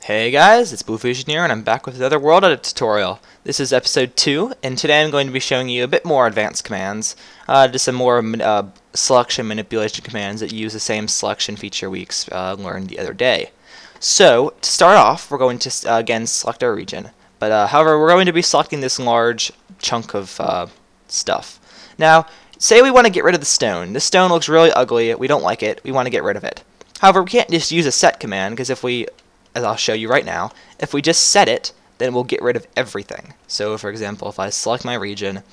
Hey guys, it's Bluefish here, and I'm back with another WorldEdit tutorial. This is episode 2, and today I'm going to be showing you a bit more advanced commands, just some more selection manipulation commands that use the same selection feature we learned the other day. So, to start off, we're going to, again, select our region. But, however, we're going to be selecting this large chunk of stuff. Now, say we want to get rid of the stone. This stone looks really ugly, we don't like it, we want to get rid of it. However, we can't just use a set command, because if we, as I'll show you right now, if we just set it, then we'll get rid of everything. So, for example, if I select my region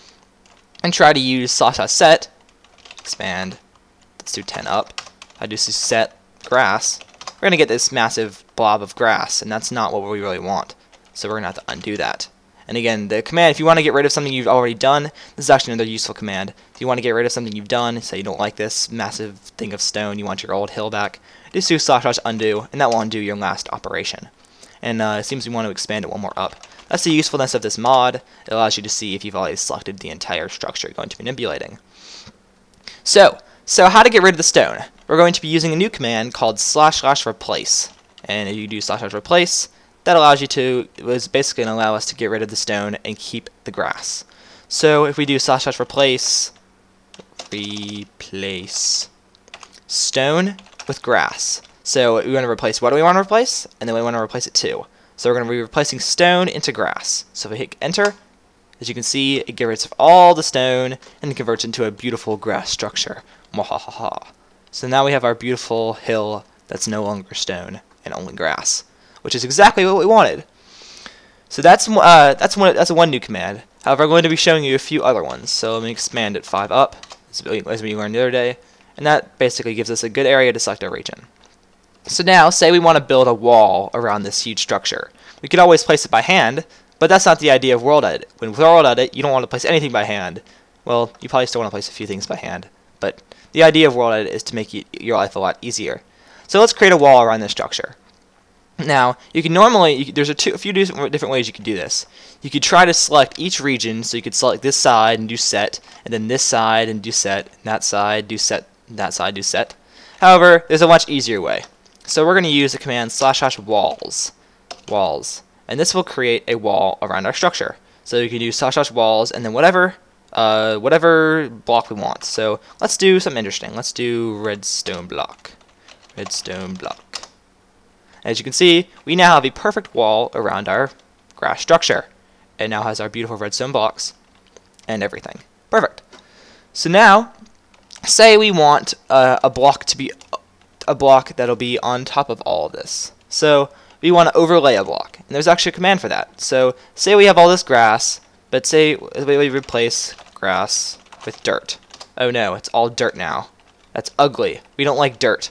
and try to use /set, expand, let's do 10 up, I just do set grass, we're going to get this massive blob of grass, and that's not what we really want. So we're going to have to undo that. And again, the command, if you want to get rid of something you've already done, this is actually another useful command. If you want to get rid of something you've done, say you don't like this massive thing of stone, you want your old hill back, just do /undo, and that will undo your last operation. And it seems we want to expand it one more up. That's the usefulness of this mod. It allows you to see if you've already selected the entire structure you're going to be manipulating. So how to get rid of the stone? We're going to be using a new command called /replace. And if you do /replace, that allows you to, it was basically going to allow us to get rid of the stone and keep the grass. So if we do /replace, replace stone with grass. So we want to replace, what do we want to replace? And then we want to replace it too. So we're going to be replacing stone into grass. So if we hit enter, as you can see, it gets rid of all the stone and converts into a beautiful grass structure. Mwahaha. So now we have our beautiful hill that's no longer stone and only grass, which is exactly what we wanted. So that's one new command. However, I'm going to be showing you a few other ones. So let me expand it 5 up, as we learned the other day. And that basically gives us a good area to select our region. So now, say we want to build a wall around this huge structure. We could always place it by hand, but that's not the idea of WorldEdit. When with WorldEdit, you don't want to place anything by hand. Well, you probably still want to place a few things by hand, but the idea of WorldEdit is to make your life a lot easier. So let's create a wall around this structure. Now, you can normally, there's a few different ways you could do this. You could try to select each region, so you could select this side and do set, and then this side and do set, and that side, do set, and that side, do set. However, there's a much easier way. So we're going to use the command /walls, walls, and this will create a wall around our structure. So you can do /walls, and then whatever block we want. So let's do something interesting. Let's do redstone block. Redstone block. As you can see, we now have a perfect wall around our grass structure. It now has our beautiful redstone blocks and everything. Perfect. So now, say we want a block to be a block that'll be on top of all of this. So we want to overlay a block, and there's actually a command for that. So say we have all this grass, but say we replace grass with dirt. Oh no, it's all dirt now. That's ugly. We don't like dirt.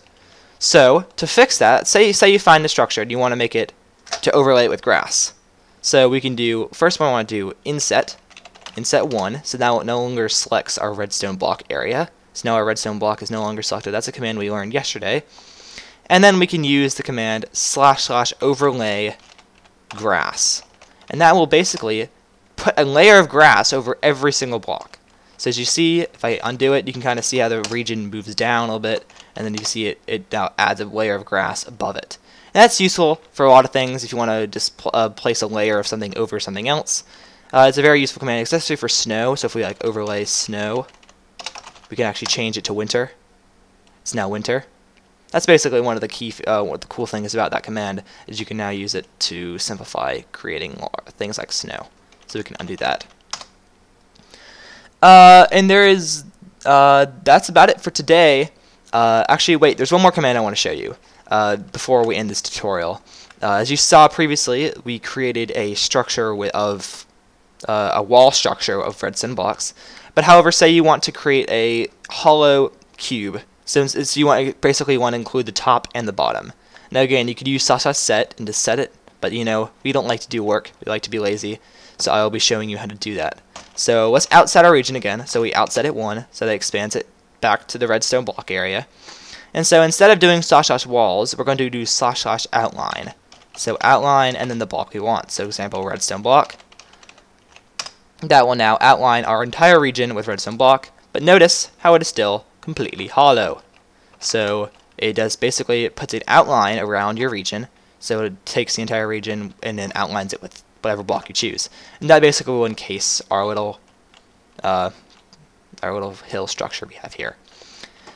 So to fix that, say you find the structure and you want to make it to overlay it with grass. So we can do, first one I want to do inset 1, so now it no longer selects our redstone block area. So now our redstone block is no longer selected. That's a command we learned yesterday. And then we can use the command /overlay grass. And that will basically put a layer of grass over every single block. So as you see, if I undo it, you can kind of see how the region moves down a little bit, and then you see it now adds a layer of grass above it. And that's useful for a lot of things if you want to just place a layer of something over something else. It's a very useful command, especially for snow. So if we like overlay snow, we can actually change it to winter. It's now winter. That's basically one of the key, what the cool things about that command is you can now use it to simplify creating things like snow. So we can undo that. And there is, that's about it for today. Actually, wait, there's one more command I want to show you before we end this tutorial. As you saw previously, we created a structure of a wall structure of redstone blocks. But however, say you want to create a hollow cube, since you basically want to include the top and the bottom. Now again, you could use /set and just set it, but you know, we don't like to do work, we like to be lazy, so I'll be showing you how to do that. So let's outset our region again, so we outset it 1, so that expands it back to the redstone block area. And so instead of doing /walls, we're going to do /outline. So outline and then the block we want. So example, redstone block. That will now outline our entire region with redstone block, but notice how it is still completely hollow. So it does basically, it puts an outline around your region So it takes the entire region and then outlines it with whatever block you choose. And that basically will encase our little hill structure we have here.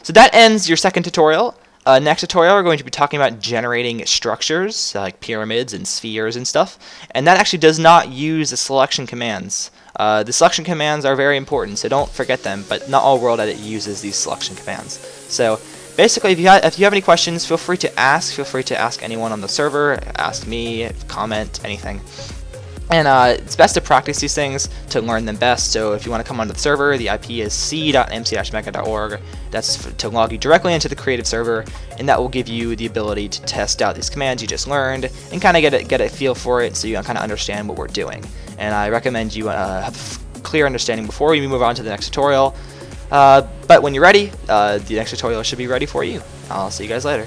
So that ends your second tutorial. Next tutorial, we're going to be talking about generating structures like pyramids and spheres and stuff. And that actually does not use the selection commands. The selection commands are very important, so don't forget them, but not all WorldEdit uses these selection commands. So basically, if you have any questions, feel free to ask. Feel free to ask anyone on the server, ask me, comment, anything. And it's best to practice these things to learn them best. So if you want to come onto the server, the IP is c.mc-mega.org. That's to log you directly into the Creative Server, and that will give you the ability to test out these commands you just learned and kind of get a feel for it, so you kind of understand what we're doing. And I recommend you have a clear understanding before we move on to the next tutorial. But when you're ready, the next tutorial should be ready for you. I'll see you guys later.